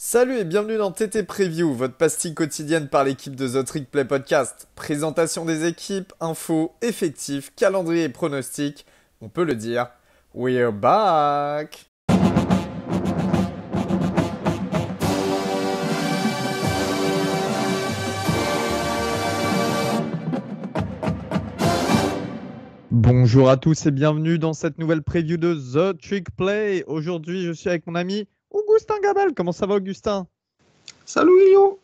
Salut et bienvenue dans TT Preview, votre pastille quotidienne par l'équipe de The Trick Play Podcast. Présentation des équipes, infos, effectifs, calendrier et pronostics. On peut le dire, we're back! Bonjour à tous et bienvenue dans cette nouvelle preview de The Trick Play. Aujourd'hui, je suis avec mon ami Augustin Gabal. Comment ça va, Augustin? Salut Lyon.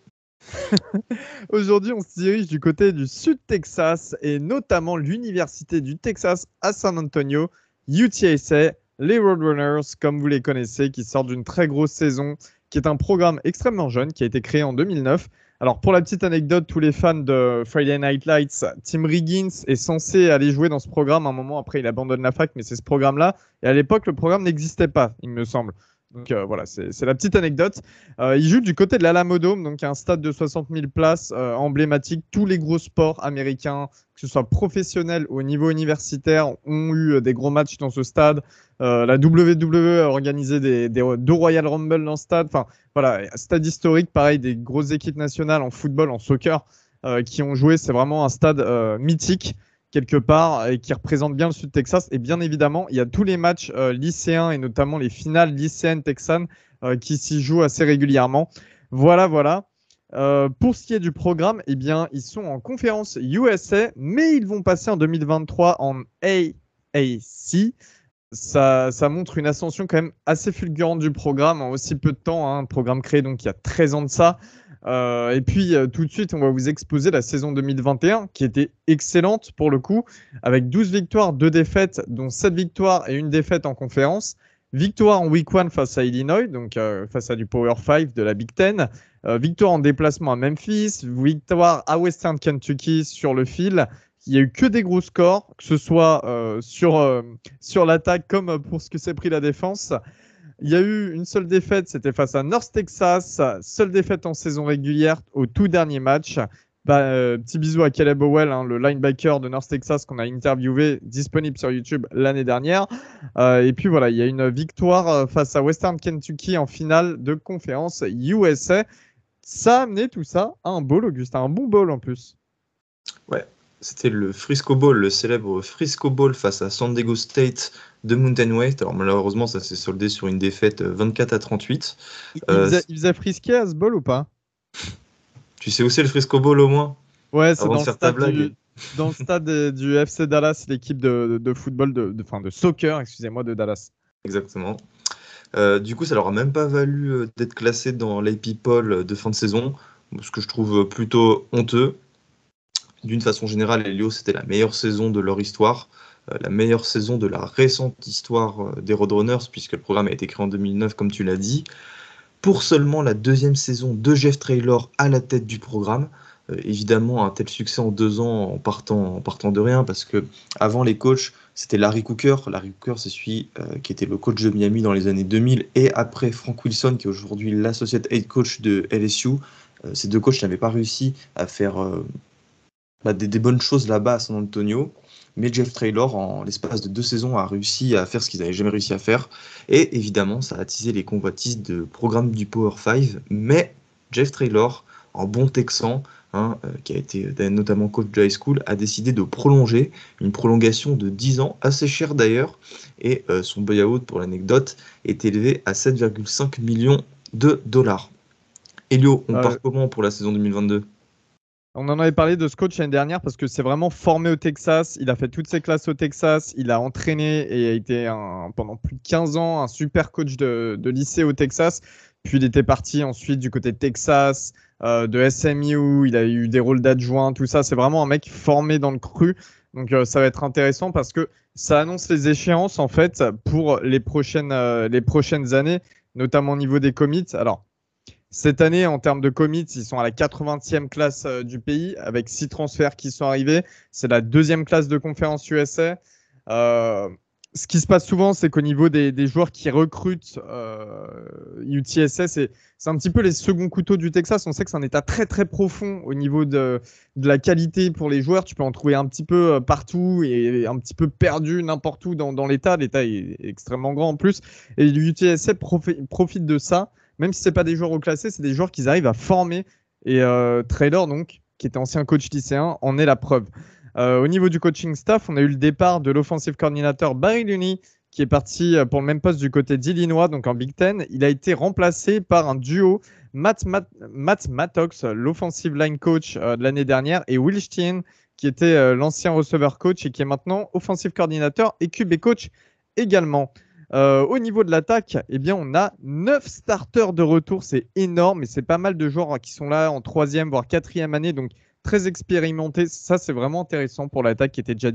Aujourd'hui, on se dirige du côté du Sud Texas et notamment l'Université du Texas à San Antonio, UTSA, les Roadrunners, comme vous les connaissez, qui sortent d'une très grosse saison, qui est un programme extrêmement jeune, qui a été créé en 2009. Alors, pour la petite anecdote, tous les fans de Friday Night Lights, Tim Riggins est censé aller jouer dans ce programme. À un moment, après, il abandonne la fac, mais c'est ce programme-là. Et à l'époque, le programme n'existait pas, il me semble. Donc voilà, c'est la petite anecdote. Il joue du côté de l'Alamodome, donc un stade de 60 000 places emblématique. Tous les gros sports américains, que ce soit professionnels ou au niveau universitaire, ont eu des gros matchs dans ce stade. La WWE a organisé deux Royal Rumble dans ce stade. Enfin voilà, stade historique, pareil, des grosses équipes nationales en football, en soccer qui ont joué. C'est vraiment un stade mythique quelque part et qui représente bien le Sud Texas. Et bien évidemment, il y a tous les matchs lycéens et notamment les finales lycéennes texanes qui s'y jouent assez régulièrement. Voilà. Pour ce qui est du programme, eh bien, ils sont en conférence USA, mais ils vont passer en 2023 en AAC. Ça montre une ascension quand même assez fulgurante du programme en aussi peu de temps. Un programme créé donc il y a 13 ans de ça. Et puis tout de suite, on va vous exposer la saison 2021 qui était excellente pour le coup, avec 12 victoires, 2 défaites, dont 7 victoires et une défaite en conférence. Victoire en Week 1 face à Illinois, donc face à du Power 5 de la Big Ten. Victoire en déplacement à Memphis. Victoire à Western Kentucky sur le fil. Il n'y a eu que des gros scores, que ce soit sur l'attaque comme pour ce que s'est pris la défense. Il y a eu une seule défaite, c'était face à North Texas. Seule défaite en saison régulière au tout dernier match. Petit bisou à Caleb Howell, le linebacker de North Texas qu'on a interviewé, disponible sur YouTube l'année dernière. Et puis voilà, il y a une victoire face à Western Kentucky en finale de conférence USA. Ça a amené tout ça à un bowl, Augustin, un bon bowl en plus. Ouais, c'était le Frisco Bowl, le célèbre Frisco Bowl face à San Diego State de Mountain West. Alors malheureusement, ça s'est soldé sur une défaite 24-38. Il faisait frisqué à ce bowl ou pas? Tu sais où c'est le Frisco Bowl au moins? Ouais, c'est Avant dans de le faire ta stade blague. dans le stade du FC Dallas, l'équipe de football, de soccer, excusez-moi, de Dallas. Exactement. Du coup, ça leur a même pas valu d'être classé dans l'AP Poll de fin de saison, ce que je trouve plutôt honteux. D'une façon générale, Elio, c'était la meilleure saison de leur histoire, la meilleure saison de la récente histoire des Roadrunners, puisque le programme a été créé en 2009, comme tu l'as dit, pour seulement la deuxième saison de Jeff Traylor à la tête du programme. Évidemment, un tel succès en 2 ans en partant de rien, parce que avant les coachs, c'était Larry Cooker. Larry Cooker, c'est celui qui était le coach de Miami dans les années 2000, et après Frank Wilson, qui est aujourd'hui l'associate head coach de LSU. Ces deux coachs n'avaient pas réussi à faire des bonnes choses là-bas à San Antonio, mais Jeff Traylor, en l'espace de 2 saisons, a réussi à faire ce qu'ils n'avaient jamais réussi à faire, et évidemment, ça a attisé les convoitises de programme du Power 5, mais Jeff Traylor, en bon texan, qui a été notamment coach de high school, a décidé de prolonger, une prolongation de 10 ans, assez chère d'ailleurs, et son buyout, pour l'anecdote, est élevé à 7,5 millions de dollars. Elio, on part comment pour la saison 2022? On en avait parlé de ce coach l'année dernière parce que c'est vraiment formé au Texas. Il a fait toutes ses classes au Texas. Il a entraîné et a été pendant plus de 15 ans un super coach de lycée au Texas. Puis il était parti ensuite du côté de Texas, de SMU. Il a eu des rôles d'adjoint, tout ça. C'est vraiment un mec formé dans le cru. Donc ça va être intéressant parce que ça annonce les échéances en fait pour les prochaines années, notamment au niveau des commits. Alors, cette année, en termes de commits, ils sont à la 80e classe du pays, avec 6 transferts qui sont arrivés. C'est la 2e classe de conférence USA. Ce qui se passe souvent, c'est qu'au niveau des joueurs qui recrutent UTSA, c'est un petit peu les seconds couteaux du Texas. On sait que c'est un état très très profond au niveau de la qualité pour les joueurs. Tu peux en trouver un petit peu partout et un petit peu perdu n'importe où dans l'état. L'état est extrêmement grand en plus. Et l'UTSA profite de ça même si ce n'est pas des joueurs haut classés, c'est des joueurs qu'ils arrivent à former. Et Traylor, donc, qui était ancien coach lycéen, en est la preuve. Au niveau du coaching staff, on a eu le départ de l'offensive coordinator Barry Looney, qui est parti pour le même poste du côté d'Illinois, donc en Big Ten. Il a été remplacé par un duo, Matt Maddox, l'offensive line coach de l'année dernière, et Will Steen, qui était l'ancien receveur coach et qui est maintenant offensive coordinator et QB coach également. Au niveau de l'attaque, eh bien, on a 9 starters de retour. C'est énorme et c'est pas mal de joueurs qui sont là en 3e, voire 4e année. Donc, très expérimentés. Ça, c'est vraiment intéressant pour l'attaque qui était déjà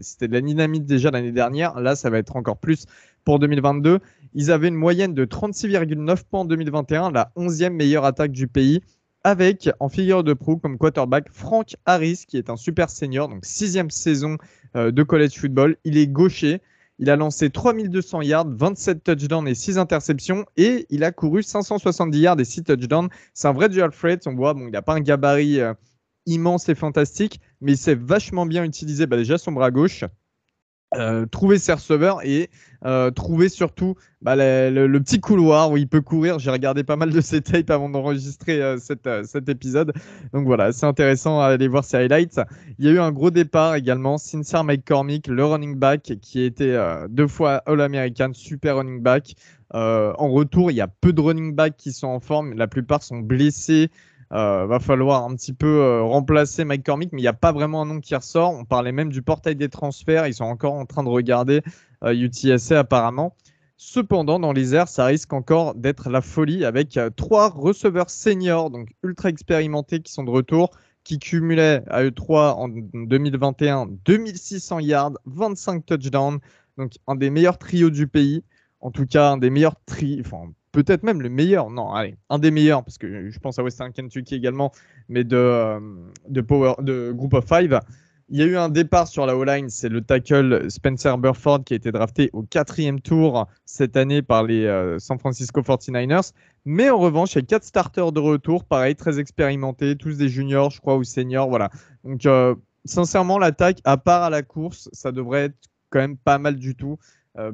c'était de la dynamite déjà l'année dernière. Là, ça va être encore plus pour 2022. Ils avaient une moyenne de 36,9 points en 2021, la 11e meilleure attaque du pays, avec en figure de proue comme quarterback Frank Harris, qui est un super senior, donc 6e saison de college football. Il est gaucher. Il a lancé 3200 yards, 27 touchdowns et 6 interceptions. Et il a couru 570 yards et 6 touchdowns. C'est un vrai dual threat. On voit, il n'a pas un gabarit immense et fantastique, mais il s'est vachement bien utilisé déjà son bras gauche. Trouver ses receveurs et trouver surtout le petit couloir où il peut courir. J'ai regardé pas mal de ses tapes avant d'enregistrer cet épisode. Donc voilà, c'est intéressant à aller voir ses highlights. Il y a eu un gros départ également. Sincere McCormick, le running back qui a été 2 fois All-American, super running back. En retour, il y a peu de running backs qui sont en forme. La plupart sont blessés. Va falloir un petit peu remplacer McCormick, mais il n'y a pas vraiment un nom qui ressort. On parlait même du portail des transferts. Ils sont encore en train de regarder UTSA apparemment. Cependant, dans les airs, ça risque encore d'être la folie avec 3 receveurs seniors, donc ultra expérimentés, qui sont de retour, qui cumulaient à eux 3 en 2021 2600 yards, 25 touchdowns. Donc un des meilleurs trios du pays. En tout cas, un des meilleurs peut-être même le meilleur, non, allez, un des meilleurs, parce que je pense à Western Kentucky également, mais de Group of Five. Il y a eu un départ sur la O-line, c'est le tackle Spencer Burford qui a été drafté au 4e tour cette année par les San Francisco 49ers. Mais en revanche, il y a 4 starters de retour, pareil, très expérimentés, tous des juniors, je crois, ou seniors, voilà. Donc, sincèrement, l'attaque, à part à la course, ça devrait être quand même pas mal du tout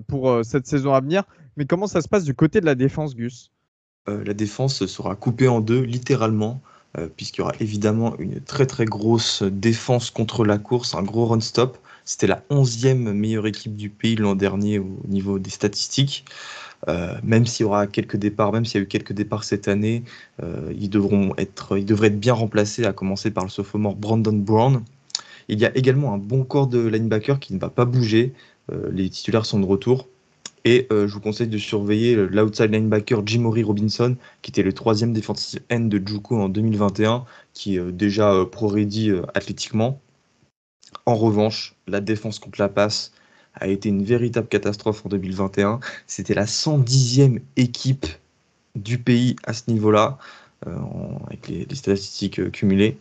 pour cette saison à venir. Mais comment ça se passe du côté de la défense, Gus? La défense sera coupée en deux, littéralement, puisqu'il y aura évidemment une très très grosse défense contre la course, un gros run-stop. C'était la 11e meilleure équipe du pays l'an dernier au niveau des statistiques. Même s'il y aura quelques départs, même s'il y a eu quelques départs cette année, ils devraient être bien remplacés, à commencer par le sophomore Brandon Brown. Il y a également un bon corps de linebacker qui ne va pas bouger. Les titulaires sont de retour. Et je vous conseille de surveiller l'outside linebacker Jimori Robinson, qui était le 3e defensive end de JUCO en 2021, qui est déjà pro-ready athlétiquement. En revanche, la défense contre la passe a été une véritable catastrophe en 2021. C'était la 110e équipe du pays à ce niveau-là, avec les statistiques cumulées.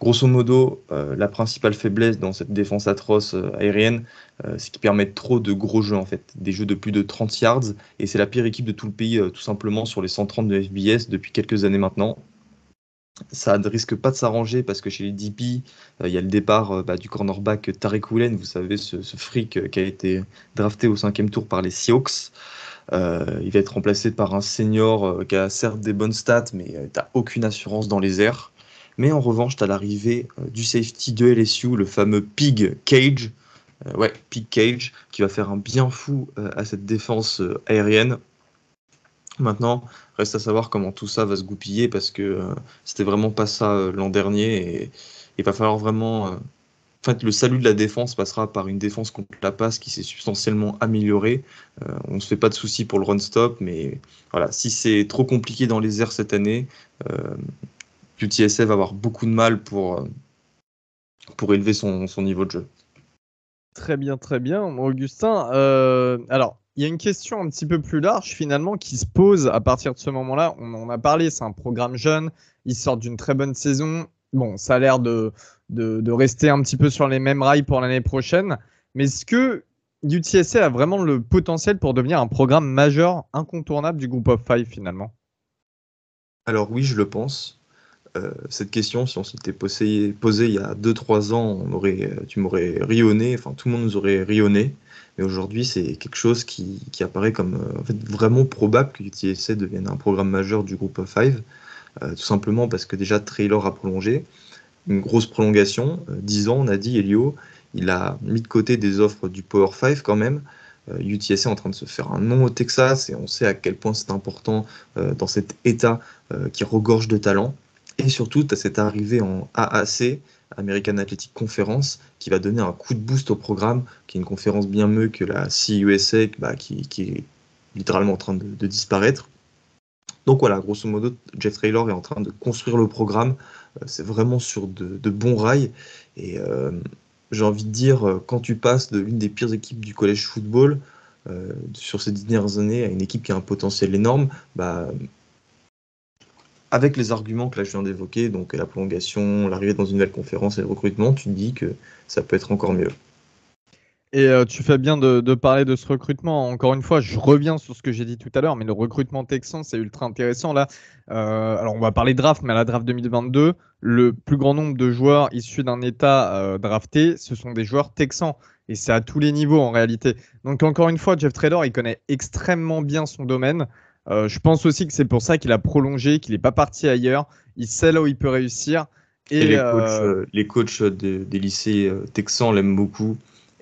Grosso modo, la principale faiblesse dans cette défense atroce aérienne, c'est qu'ils permettent trop de gros jeux, en fait, des jeux de plus de 30 yards, et c'est la pire équipe de tout le pays, tout simplement, sur les 130 de FBS depuis quelques années maintenant. Ça ne risque pas de s'arranger parce que chez les DP, il y a le départ du cornerback Tariq Woolen, vous savez, ce freak qui a été drafté au 5e tour par les Seahawks. Il va être remplacé par un senior qui a certes des bonnes stats, mais tu n'as aucune assurance dans les airs. Mais en revanche, tu as l'arrivée du safety de LSU, le fameux Pig Cage, qui va faire un bien fou à cette défense aérienne. Maintenant, reste à savoir comment tout ça va se goupiller, parce que c'était vraiment pas ça l'an dernier, et il va falloir vraiment... En fait, le salut de la défense passera par une défense contre la passe qui s'est substantiellement améliorée. On ne se fait pas de soucis pour le run-stop, mais voilà, si c'est trop compliqué dans les airs cette année, UTSA va avoir beaucoup de mal pour élever son niveau de jeu. Très bien, très bien. Augustin, alors, il y a une question un petit peu plus large finalement qui se pose à partir de ce moment-là. On en a parlé, c'est un programme jeune, ils sortent d'une très bonne saison. Bon, ça a l'air de rester un petit peu sur les mêmes rails pour l'année prochaine. Mais est-ce que UTSA a vraiment le potentiel pour devenir un programme majeur, incontournable du Group of Five finalement? Alors oui, je le pense. cette question, si on s'était posé il y a 2-3 ans, tu m'aurais rionné, enfin tout le monde nous aurait rionné. Mais aujourd'hui, c'est quelque chose qui apparaît comme en fait, vraiment probable que UTSA devienne un programme majeur du groupe of Five, tout simplement parce que déjà Traylor a prolongé, une grosse prolongation, 10 ans on a dit, Elio, il a mis de côté des offres du Power 5 quand même. UTSA est en train de se faire un nom au Texas et on sait à quel point c'est important dans cet état qui regorge de talent. Et surtout, tu as cette arrivée en AAC, American Athletic Conference, qui va donner un coup de boost au programme, qui est une conférence bien mieux que la CUSA, qui est littéralement en train de disparaître. Donc voilà, grosso modo, Jeff Traylor est en train de construire le programme. C'est vraiment sur de bons rails. Et j'ai envie de dire, quand tu passes de l'une des pires équipes du college football sur ces dernières années à une équipe qui a un potentiel énorme, avec les arguments que là je viens d'évoquer, donc la prolongation, l'arrivée dans une nouvelle conférence et le recrutement, tu te dis que ça peut être encore mieux. Et tu fais bien de parler de ce recrutement. Encore une fois, je reviens sur ce que j'ai dit tout à l'heure, mais le recrutement texan, c'est ultra intéressant là. Alors, on va parler draft, mais à la draft 2022, le plus grand nombre de joueurs issus d'un État drafté, ce sont des joueurs texans. Et c'est à tous les niveaux en réalité. Donc, encore une fois, Jeff Traylor, il connaît extrêmement bien son domaine. Je pense aussi que c'est pour ça qu'il a prolongé, qu'il n'est pas parti ailleurs. Il sait là où il peut réussir. Et les coachs des lycées texans l'aiment beaucoup.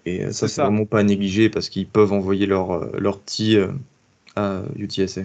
Et ça, c'est vraiment pas à négliger parce qu'ils peuvent envoyer leur petits à UTSA.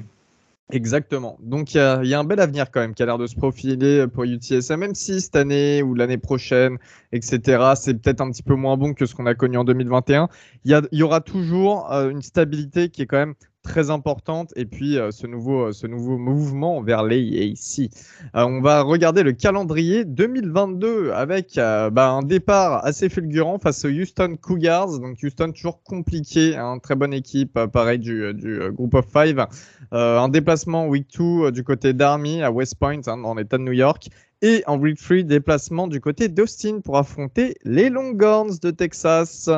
Exactement. Donc, il y a un bel avenir quand même qui a l'air de se profiler pour UTSA, même si cette année ou l'année prochaine, etc., c'est peut-être un petit peu moins bon que ce qu'on a connu en 2021. Il y aura toujours une stabilité qui est quand même très importante et puis ce nouveau mouvement vers l'AAC. On va regarder le calendrier 2022 avec un départ assez fulgurant face aux Houston Cougars. Donc, Houston, toujours compliqué, hein, très bonne équipe, pareil du Group of Five. Un déplacement week 2 du côté d'Army à West Point, hein, dans l'État de New York. Et en week 3, déplacement du côté d'Austin pour affronter les Longhorns de Texas.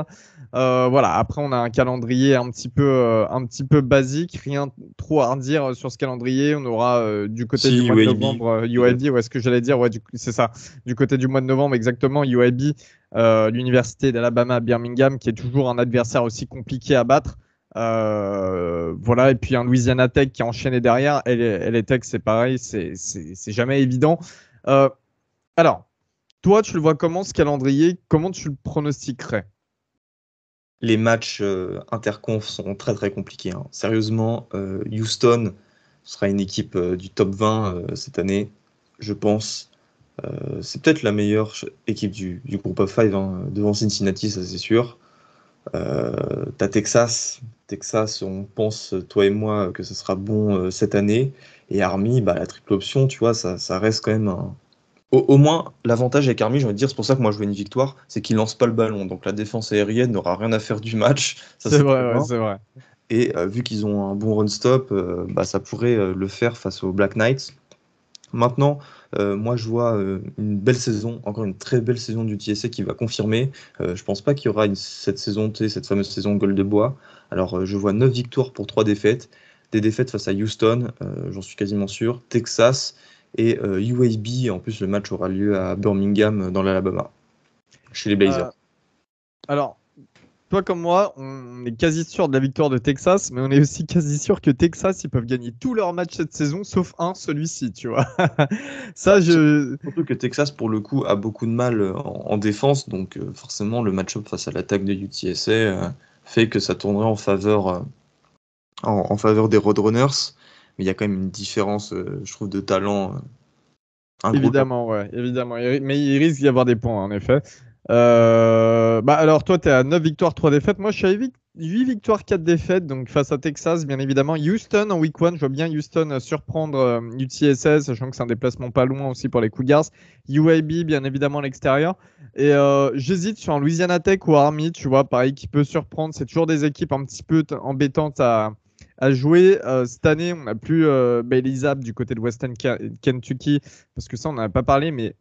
Voilà, après on a un calendrier un petit peu basique, rien trop à redire sur ce calendrier. On aura du côté du mois de novembre UAB, ouais, ce que j'allais dire, ouais, c'est ça. Du côté du mois de novembre, exactement, UAB, l'université d'Alabama à Birmingham, qui est toujours un adversaire aussi compliqué à battre. Voilà, et puis un Louisiana Tech qui a enchaîné derrière. LA Tech, c'est pareil, c'est jamais évident. Alors, toi, tu le vois comment ce calendrier? Comment tu le pronostiquerais? Les matchs interconf sont très très compliqués, hein. Sérieusement, Houston sera une équipe du top 20 cette année, je pense. C'est peut-être la meilleure équipe du groupe of 5, hein, devant Cincinnati, ça c'est sûr. T'as Texas, on pense, toi et moi, que ce sera bon cette année. Et Army, la triple option, tu vois, ça reste quand même un. Au moins, l'avantage avec Army, j'ai envie de dire, c'est pour ça que moi je veux une victoire, c'est qu'il lance pas le ballon. Donc la défense aérienne n'aura rien à faire du match. Ça, c'est vrai, ouais, c'est vrai. Et vu qu'ils ont un bon run-stop, ça pourrait le faire face aux Black Knights. Maintenant, moi je vois une belle saison, encore une très belle saison du TSA qui va confirmer. Je pense pas qu'il y aura cette saison, cette fameuse saison Gueule de Bois. Alors je vois 9 victoires pour 3 défaites. Des défaites face à Houston, j'en suis quasiment sûr, Texas et UAB. En plus, le match aura lieu à Birmingham dans l'Alabama, chez les Blazers. Alors, toi comme moi, on est quasi sûr de la victoire de Texas, mais on est aussi quasi sûr que Texas, ils peuvent gagner tous leurs matchs cette saison, sauf celui-ci, tu vois. Surtout que Texas, pour le coup, a beaucoup de mal en défense, donc forcément, le match-up face à l'attaque de UTSA fait que ça tournerait en faveur, en faveur des Roadrunners. Mais il y a quand même une différence, je trouve, de talent. Évidemment, ouais, évidemment. Mais il risque d'y avoir des points, en effet. Alors, toi, tu es à 9 victoires, 3 défaites. Moi, je suis à 8 victoires, 4 défaites. Donc, face à Texas, bien évidemment. Houston en week 1, je vois bien Houston surprendre UTSA, sachant que c'est un déplacement pas loin aussi pour les Cougars. UAB, bien évidemment, à l'extérieur. Et j'hésite sur un Louisiana Tech ou Army, tu vois, pareil, qui peut surprendre. C'est toujours des équipes un petit peu embêtantes à jouer. Cette année, on n'a plus Bailey Zapp du côté de Western Kentucky, parce que ça, on n'en a pas parlé, mais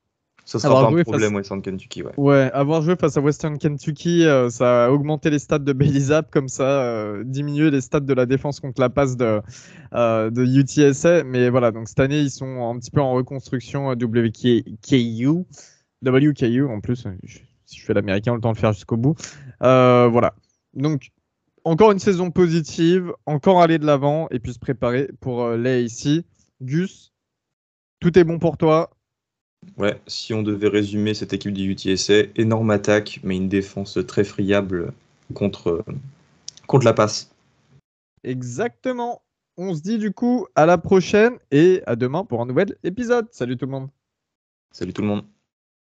Ça sera Avoir pas un joué problème, Western Kentucky, ouais. Ouais, avoir joué face à Western Kentucky, ça a augmenté les stats de Bailey Zappe, comme ça, diminué les stats de la défense contre la passe de UTSA. Mais voilà, donc cette année, ils sont un petit peu en reconstruction WKU en plus. Si je fais l'américain, le temps de le faire jusqu'au bout. Voilà. Donc, encore une saison positive, encore aller de l'avant et puis se préparer pour l'AAC. Gus, tout est bon pour toi. Ouais, si on devait résumer cette équipe du UTSA, énorme attaque, mais une défense très friable contre la passe. Exactement. On se dit du coup à la prochaine et à demain pour un nouvel épisode. Salut tout le monde. Salut tout le monde.